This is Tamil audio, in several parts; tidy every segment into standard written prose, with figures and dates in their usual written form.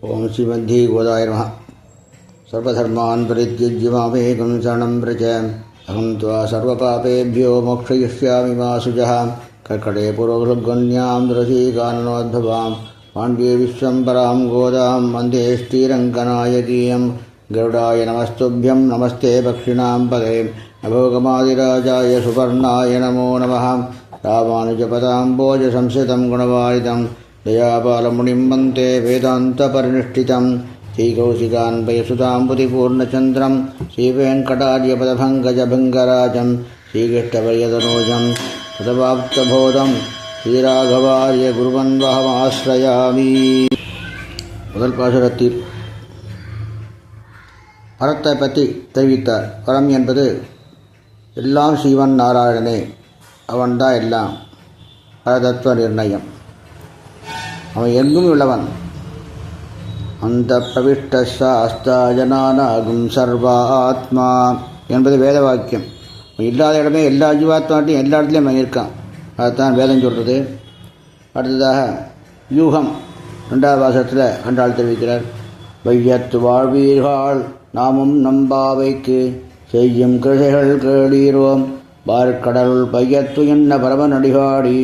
ओम श्रीमद् गोदाय नमः। सर्वधर्मान् परित्यज्य मामेकं शरणं व्रज। अहं त्वा सर्वपापेभ्यो मोक्षयिष्यामि मा शुचः। कर्कटे पूर्वभृगन्यां रसिकाननोद्भवां पाण्ड्ये विश्वम्बरां गोदां वन्दे श्रीरङ्गनायकीयं। गरुडाय नमस्तुभ्यं नमस्ते दक्षिणां पदे। अभोगमादिराजाय सुपर्णाय नमो नमः। रामानुजपदाम्बोजसंस्थितं गुणवारितं दयापालमुनिं वन्दे वेदान्तपरिनिष्ठितं। श्रीकौशिकान्वयसुताम्बुधिपूर्णचन्द्रं श्रीवेङ्कटार्यपदभङ्गजभङ्गराजं श्रीकृष्णवर्यतनूजं तदवाप्तबोधं श्रीराघवार्य குருவன்வஹமாஸ்ரயாமி. முதல் பாசுரத்தில் பரத்தை பற்றி தெரிவித்தார். பரம் என்பது எல்லாம் சிவன் நாராயணனே, அவன்தான் எல்லாம், பரதத்துவ நிர்ணயம். அவன் எங்கும் உள்ளவன். அந்த பிரவிஷ்ட சாஸ்தாஜனானாகும் சர்வா ஆத்மா என்பது வேத வாக்கியம். இல்லாத இடமே எல்லா ஜீவாத்மாட்டையும் எல்லா இடத்துலையும் அவன் இருக்கான். அதுதான் வேதம் சொல்கிறது. அடுத்ததாக யூகம் 2வது வாசகத்தில் கண்டால் தெரிவிக்கிறார். வையத்து வாழ்வீர்கள் நாமும் நம்பாவைக்கு செய்யும் கிருஷைகள் கேளீரோம். பார்க்கடலுள் பையத்து என்ன பரமன் அடிகாடி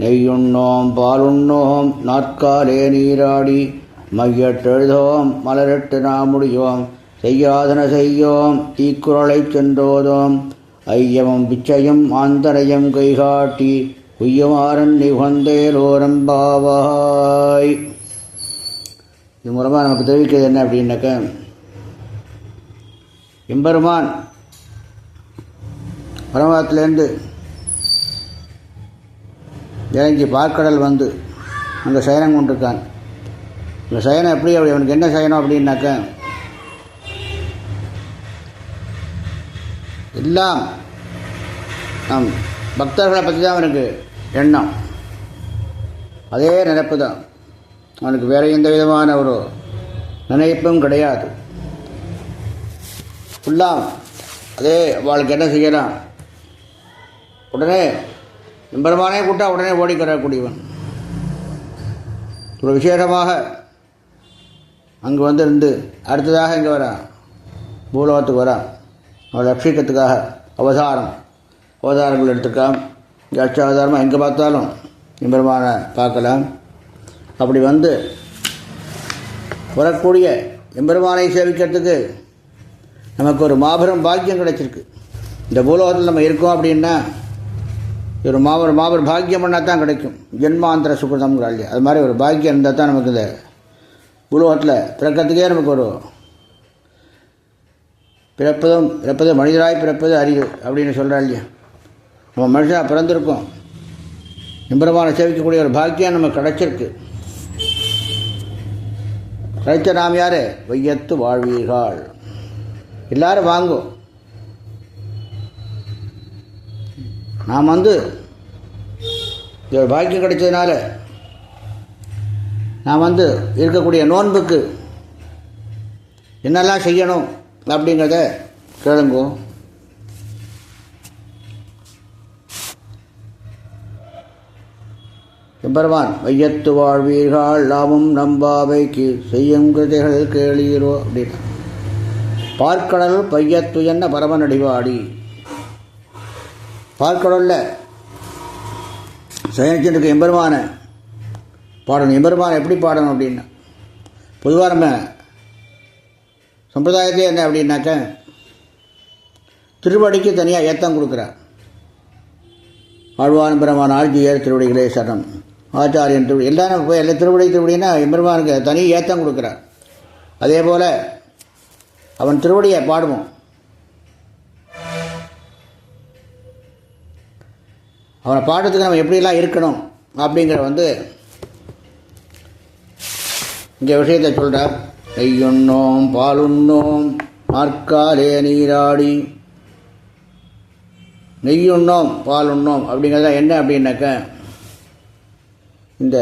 நெய்யுண்ணோம் பாலுண்ணோம் நாற்காலே நீராடி மையட்டெழுதோம் மலரிட்டு நாமுடியோம் செய்யாதன செய்யோம் தீக்குறளை சென்றோதோம் ஐயமும் பிச்சையும் ஆந்தரையும் கைகாட்டி உய்யமாறன் நிகழ்ந்தேலோரம்பாவாய். இது மூலமாக நமக்கு தெரிவிக்கிறது என்ன அப்படின்னாக்க, எம்பெருமான் பரமத்திலேருந்து இறங்கி பார்க்கடல் வந்து அங்கே சயனம் கொண்டிருக்கான். இந்த சயனம் எப்படி, அவனுக்கு என்ன சயனம் அப்படின்னாக்க, எல்லாம் நம் பக்தர்களை பற்றி தான் அவனுக்கு எண்ணம். அதே நினைப்பு தான் அவனுக்கு. வேறு எந்த விதமான ஒரு நினைப்பும் கிடையாது. ஃபுல்லாக அதே அவளுக்கு என்ன செய்யலாம், உடனே பெருமானே கூட்டா உடனே ஓடிக்கிறக்கூடியவன். ஒரு விசேஷமாக அங்கே வந்து இருந்து அடுத்ததாக இங்கே வரான், பூலோகத்துக்கு வரான். அவள் ரட்சிக்கிறதுக்காக அவதாரங்கள் எடுத்துக்கலாம். அச்சாவதாரமாக எங்கே பார்த்தாலும் பெருமானை பார்க்கலாம். அப்படி வந்து வரக்கூடிய எம்பெருமானை சேவிக்கிறதுக்கு நமக்கு ஒரு மாபெரும் பாக்கியம் கிடைச்சிருக்கு. இந்த பூலோகத்தில் நம்ம இருக்கோம் அப்படின்னா ஒரு மாபெரும் பாக்கியம் பண்ணால் தான் கிடைக்கும். ஜென்மாந்திர சுகிருதம்ங்கிறாள் இல்லையா, அது மாதிரி ஒரு பாக்கியம் இருந்தால் தான் நமக்கு இந்த பூலோகத்தில் பிறக்கிறதுக்கே நமக்கு ஒரு பிறப்பது மனிதராய் பிறப்பது அறிவு அப்படின்னு சொல்கிறாள் இல்லையா. நம்ம மனுஷனாக பிறந்திருக்கோம், எம்பெருமானை சேவிக்கக்கூடிய ஒரு பாக்கியம் நமக்கு கிடைச்சிருக்கு. கிடைச்ச நாம் யார்? வையத்து வாழ்வீர்கள். எல்லாரும் வாங்கும். நாம் வந்து ஒரு பாக்கியம் கிடைச்சதுனால நாம் வந்து இருக்கக்கூடிய நோன்புக்கு என்னெல்லாம் செய்யணும் அப்படிங்கிறத கேளுங்கோ. எம்பெருமான் வையத்து வாழ்வீர்கள் நாமும் நம்பாவைக்கு செய்யும் கிருதைகள் கேளீரோ அப்படின்னா, பார்க்கடல் பையத்து என்ன பரமன் அடிவாடி. பார்க்கடலில் சயனிச்சுட்டு எம்பெருமானை பாடணும். எம்பெருமானை எப்படி பாடணும் அப்படின்னா, பொதுவாக நம்ம சம்பிரதாயத்தே என்ன அப்படின்னாக்க, திருவடிக்கு தனியாக ஏத்தம் கொடுக்குறார். ஆழ்வான் பெருமான் ஆழ்ஜியர் திருவடிகளே சரணம், ஆச்சாரியன் திருவடி, எல்லாரும் போய் எல்லா திருவடினா எம்பெருமானுக்கு தனி ஏத்தம் கொடுக்குறார். அதே போல் அவன் திருவடியை பாடுவோம். அவனை பாடுறதுக்கு நம்ம எப்படிலாம் இருக்கணும் அப்படிங்கிற வந்து இங்கே விஷயத்தை சொல்கிறார். நெய்யுண்ணோம் பாலுண்ணோம் நாற்காலே நீராடி. நெய்யுண்ணோம் பாலுண்ணோம் அப்படிங்கிறத என்ன அப்படின்னாக்க, இந்த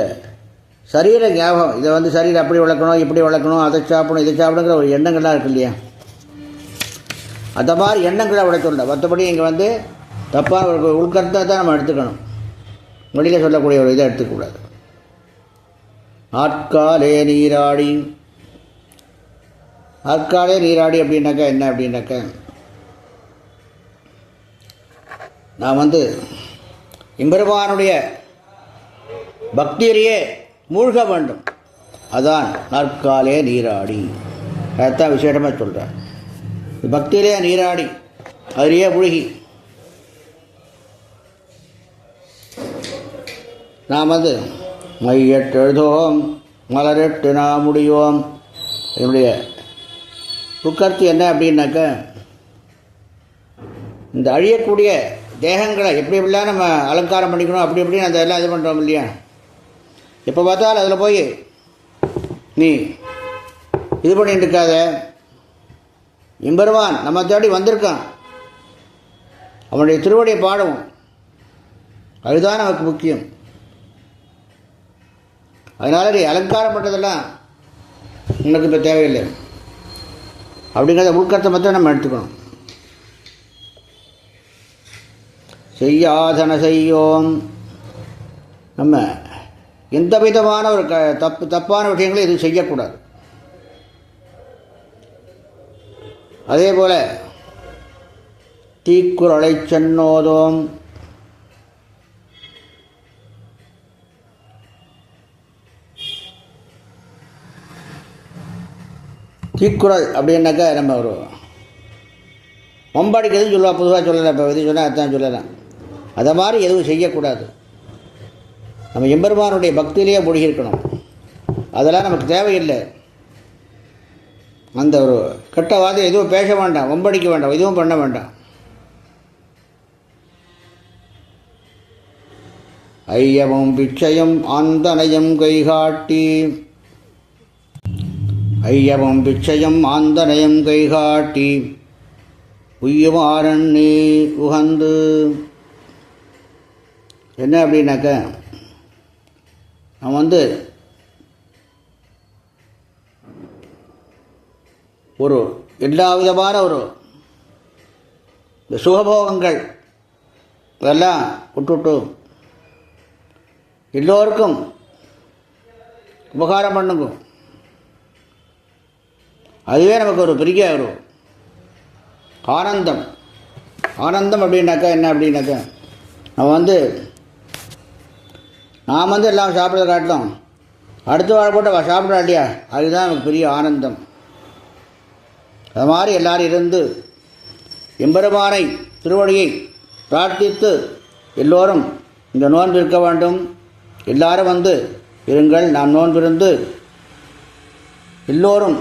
சரீர ஞாபகம், இதை வந்து சரீரம் அப்படி வளர்க்கணும் இப்படி வளர்க்கணும், அதை சாப்பிடணும் இதை சாப்பிடுங்கிற ஒரு எண்ணங்கள்லாம் இருக்கு இல்லையா, அந்த மாதிரி எண்ணங்களை உடைக்கணும். மற்றபடி இங்கே வந்து தப்பாக ஒரு உள்கருத்தை தான் நம்ம எடுத்துக்கணும். வெளியில் சொல்லக்கூடிய ஒரு இதை எடுத்துக்கூடாது. ஆட்காலே நீராடி நாற்காலே நீராடி அப்படின்னாக்கா என்ன அப்படின்னாக்கா, நான் எம்பெருமானுடைய பக்தியிலேயே மூழ்க வேண்டும். அதான் நாற்காலே நீராடி. அதைத்தான் விசேஷமாக சொல்கிறேன். பக்தியிலே நீராடி அதிலேயே மூழ்கி நாம் மையட்டு எழுதுவோம் மலரெட்டு நாம் முடியோம். என்னுடைய புக்கர்த்தி என்ன அப்படின்னாக்க, இந்த அழியக்கூடிய தேகங்களை எப்படி எப்படிலாம் நம்ம அலங்காரம் பண்ணிக்கணும் அப்படி எப்படின்னு அதெல்லாம் இது பண்ணுறோம் இல்லையா. எப்போ பார்த்தாலும் அதில் போய் நீ இது பண்ணிட்டு இருக்காத. எம்பெருமான் நம்ம தேடி வந்திருக்கான், அவனுடைய திருவடியை பாடுவோம், அதுதான் நமக்கு முக்கியம். அதனால் நீ அலங்காரம் பண்ணுறதெல்லாம் உனக்கு இப்போ தேவையில்லை அப்படிங்கிறத உள்கருத்தை மட்டும் நம்ம எடுத்துக்கணும். செய்யாதன செய்யோம். நம்ம எந்த விதமான ஒரு தப்பான விஷயங்களும் எதுவும் செய்யக்கூடாது. அதே போல் தீக்குறளை சென்னோதோம். தீக்குறள் அப்படின்னாக்கா நம்ம ஒரு மம்பாடிக்கிறதுன்னு சொல்லுவா, பொதுவாக சொல்லலாம். இப்போ எது சொன்னால் அதான் சொல்லலாம். அதை மாதிரி எதுவும் செய்யக்கூடாது. நம்ம எம்பெருமானுடைய பக்தியிலேயே மூழ்கியிருக்கணும். அதெல்லாம் நமக்கு தேவையில்லை. அந்த ஒரு கெட்டவாதம் எதுவும் பேச வேண்டாம், வம்படிக்க வேண்டாம், எதுவும் பண்ண வேண்டாம். ஐயமும் பிச்சையும் ஆந்தனையும் கைகாட்டி. ஐயமும் பிச்சையும் ஆந்தனையும் கைகாட்டி உய்யுமாறன் நீ உகந்து. என்ன அப்படின்னாக்க, நான் ஒரு எல்லா விதமான ஒரு சுகபோகங்கள் இதெல்லாம் விட்டுவிட்டு எல்லோருக்கும் உபகாரம் பண்ணுங்க. அதுவே நமக்கு ஒரு பெரிய ஒரு ஆனந்தம். ஆனந்தம் அப்படின்னாக்கா என்ன அப்படின்னாக்கா, நாம் எல்லாம் சாப்பிட்றத காட்டிலும் அடுத்த வாழை போட்டு சாப்பிட்றா இல்லையா, அதுதான் நமக்கு பெரிய ஆனந்தம். அது மாதிரி எல்லோரும் இருந்து எம்பெருமானை திருவடியை பிரார்த்தித்து எல்லோரும் இந்த நோன்பு இருக்க வேண்டும். எல்லாரும் இருங்கள். நாம் நோன்பிருந்து எல்லோரும்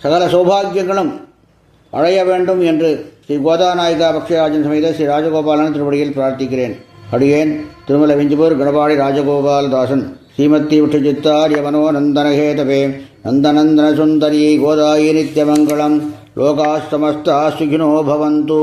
சகல சௌபாகியங்களும் அடைய வேண்டும் என்று ஸ்ரீ கோதாநாயகா பக்ஷராஜன் சமேத ஸ்ரீ ராஜகோபாலன் திருவடியில் பிரார்த்திக்கிறேன். அடியேன் திருமல விஞ்சிபூர் கணபாடி ராஜகோபாலதாசன். ஸ்ரீமத்தி விட்டுச்சித்தாரிய மனோ நந்தனஹேதவே நந்தநந்தன சுந்தரியை கோதாயி நித்யமங்கலம். லோகாஸ்தமஸ்தா சுகினோ பவந்து.